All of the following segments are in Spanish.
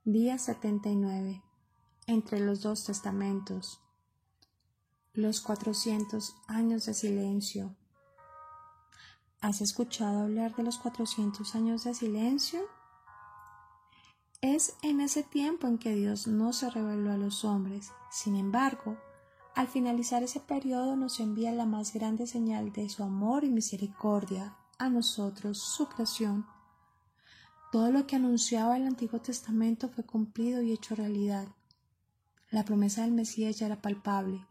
Día 79. Entre los dos testamentos. Los 400 años de silencio. ¿Has escuchado hablar de los 400 años de silencio? Es en ese tiempo en que Dios no se reveló a los hombres. Sin embargo, al finalizar ese periodo nos envía la más grande señal de su amor y misericordia a nosotros, su creación. Todo lo que anunciaba el Antiguo Testamento fue cumplido y hecho realidad. La promesa del Mesías ya era palpable,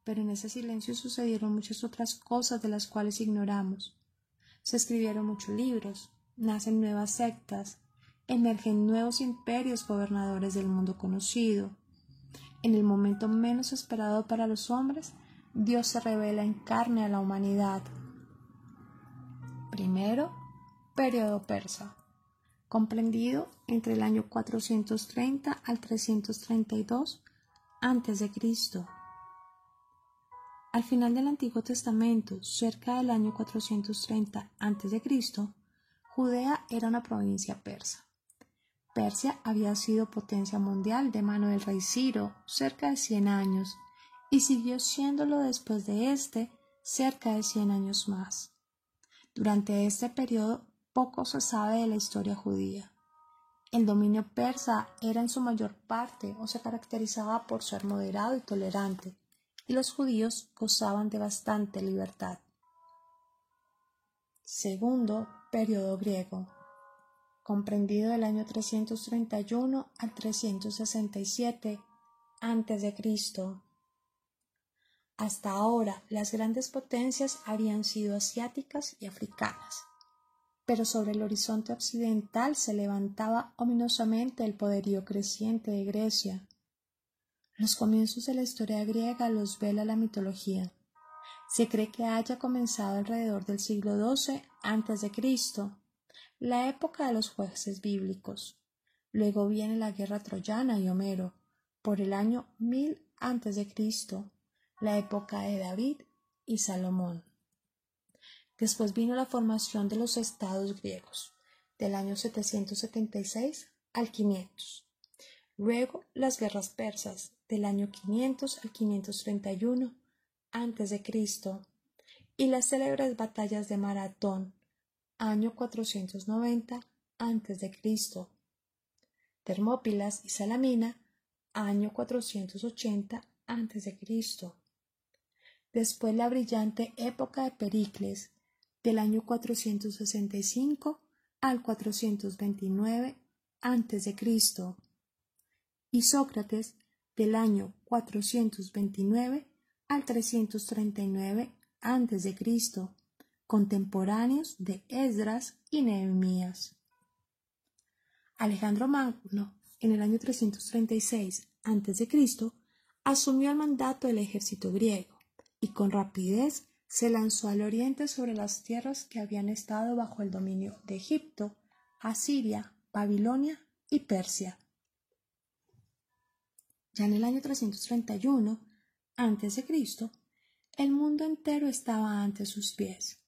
pero en ese silencio sucedieron muchas otras cosas de las cuales ignoramos. Se escribieron muchos libros, nacen nuevas sectas, emergen nuevos imperios gobernadores del mundo conocido. En el momento menos esperado para los hombres, Dios se revela en carne a la humanidad. Primero, periodo persa, comprendido entre el año 430 al 332 a.C. Al final del Antiguo Testamento, cerca del año 430 a.C., Judea era una provincia persa. Persia había sido potencia mundial de mano del rey Ciro cerca de 100 años y siguió siéndolo después de cerca de 100 años más. Durante este periodo poco se sabe de la historia judía. El dominio persa era en su mayor parte o se caracterizaba por ser moderado y tolerante, y los judíos gozaban de bastante libertad. Segundo, periodo griego, comprendido del año 331 al 367 a.C. Hasta ahora, las grandes potencias habían sido asiáticas y africanas, pero sobre el horizonte occidental se levantaba ominosamente el poderío creciente de Grecia. Los comienzos de la historia griega los vela la mitología. Se cree que haya comenzado alrededor del siglo XII a.C., la época de los jueces bíblicos. Luego viene la guerra troyana y Homero, por el año 1000 a.C., la época de David y Salomón. Después vino la formación de los estados griegos, del año 776 al 500. Luego las guerras persas, del año 500 al 531 a.C. y las célebres batallas de Maratón, año 490 a.C. Termópilas y Salamina, año 480 a.C. Después la brillante época de Pericles, del año 465 al 429 a.C. y Sócrates, del año 429 al 339 a.C., contemporáneos de Esdras y Nehemías. Alejandro Magno, en el año 336 a.C., asumió el mandato del ejército griego y con rapidez se lanzó al oriente sobre las tierras que habían estado bajo el dominio de Egipto, Asiria, Babilonia y Persia. Ya en el año 331 a.C., el mundo entero estaba ante sus pies.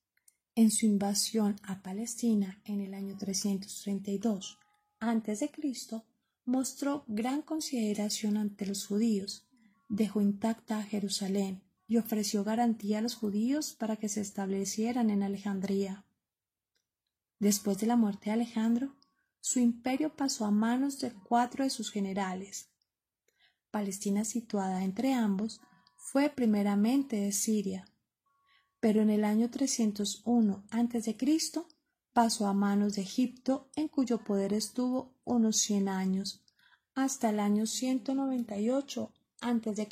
En su invasión a Palestina en el año 332 a.C., mostró gran consideración ante los judíos, dejó intacta a Jerusalén y ofreció garantía a los judíos para que se establecieran en Alejandría. Después de la muerte de Alejandro, su imperio pasó a manos de 4 de sus generales. Palestina, situada entre ambos, fue primeramente de Siria, pero en el año 301 a.C. pasó a manos de Egipto, en cuyo poder estuvo unos 100 años, hasta el año 198 a.C.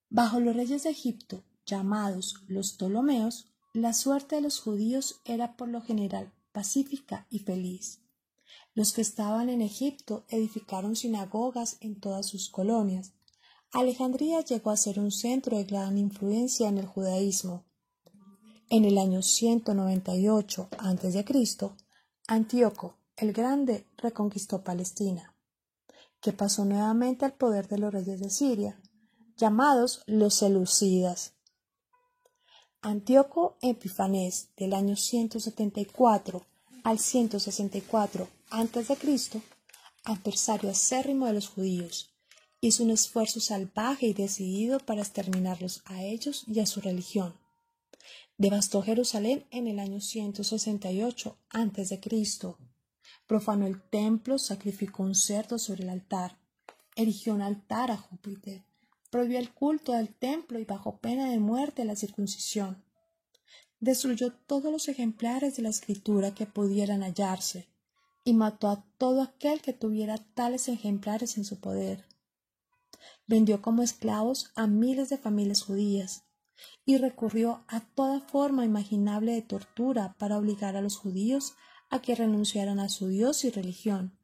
Bajo los reyes de Egipto, llamados los Ptolomeos, la suerte de los judíos era por lo general pacífica y feliz. Los que estaban en Egipto edificaron sinagogas en todas sus colonias. Alejandría llegó a ser un centro de gran influencia en el judaísmo. En el año 198 a.C., Antíoco el Grande reconquistó Palestina, que pasó nuevamente al poder de los reyes de Siria, llamados los seleucidas. Antíoco Epifanes, del año 174 al 164 a.C., adversario acérrimo de los judíos, hizo un esfuerzo salvaje y decidido para exterminarlos a ellos y a su religión. Devastó Jerusalén en el año 168 a.C., profanó el templo, sacrificó un cerdo sobre el altar, erigió un altar a Júpiter, prohibió el culto del templo y bajo pena de muerte la circuncisión. Destruyó todos los ejemplares de la escritura que pudieran hallarse y mató a todo aquel que tuviera tales ejemplares en su poder. Vendió como esclavos a miles de familias judías y recurrió a toda forma imaginable de tortura para obligar a los judíos a que renunciaran a su Dios y religión.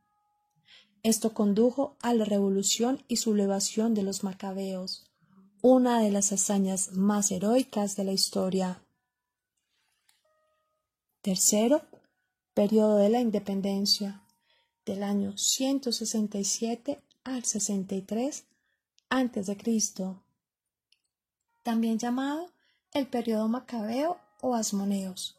Esto condujo a la revolución y sublevación de los macabeos, una de las hazañas más heroicas de la historia. Tercero, periodo de la independencia, del año 167 al 63 a.C., también llamado el periodo macabeo o asmoneos.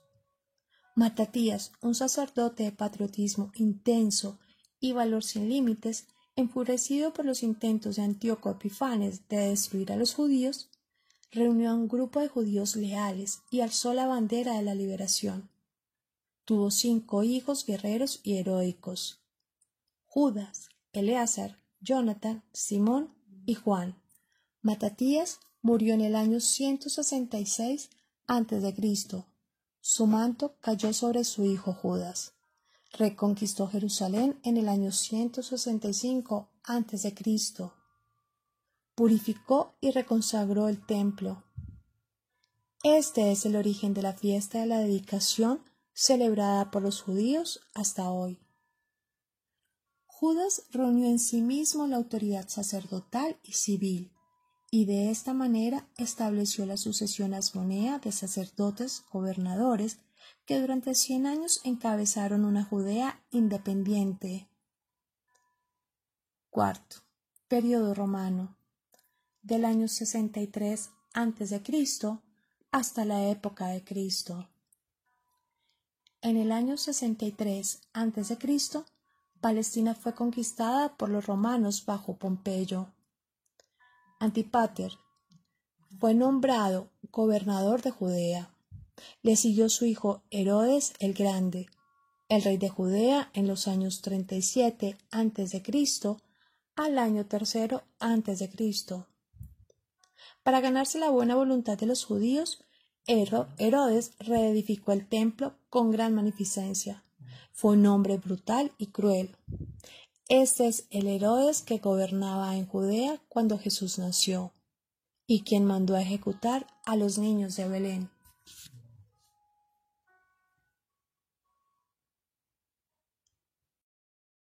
Matatías, un sacerdote de patriotismo intenso y valor sin límites, enfurecido por los intentos de Antíoco Epifanes de destruir a los judíos, reunió a un grupo de judíos leales y alzó la bandera de la liberación. Tuvo 5 hijos guerreros y heroicos: Judas, Eleazar, Jonatán, Simón y Juan. Matatías murió en el año 166 a.C. Su manto cayó sobre su hijo Judas. Reconquistó Jerusalén en el año 165 a.C. Purificó y reconsagró el templo. Este es el origen de la fiesta de la dedicación celebrada por los judíos hasta hoy. Judas reunió en sí mismo la autoridad sacerdotal y civil, y de esta manera estableció la sucesión asmonea de sacerdotes gobernadores que durante 100 años encabezaron una Judea independiente. Cuarto, periodo romano, del año 63 a.C. hasta la época de Cristo. En el año 63 a.C., Palestina fue conquistada por los romanos bajo Pompeyo. Antípater fue nombrado gobernador de Judea. Le siguió su hijo Herodes el Grande, el rey de Judea, en los años 37 a.C. al año 3 a.C. Para ganarse la buena voluntad de los judíos, Herodes reedificó el templo con gran magnificencia. Fue un hombre brutal y cruel. Este es el Herodes que gobernaba en Judea cuando Jesús nació, y quien mandó a ejecutar a los niños de Belén.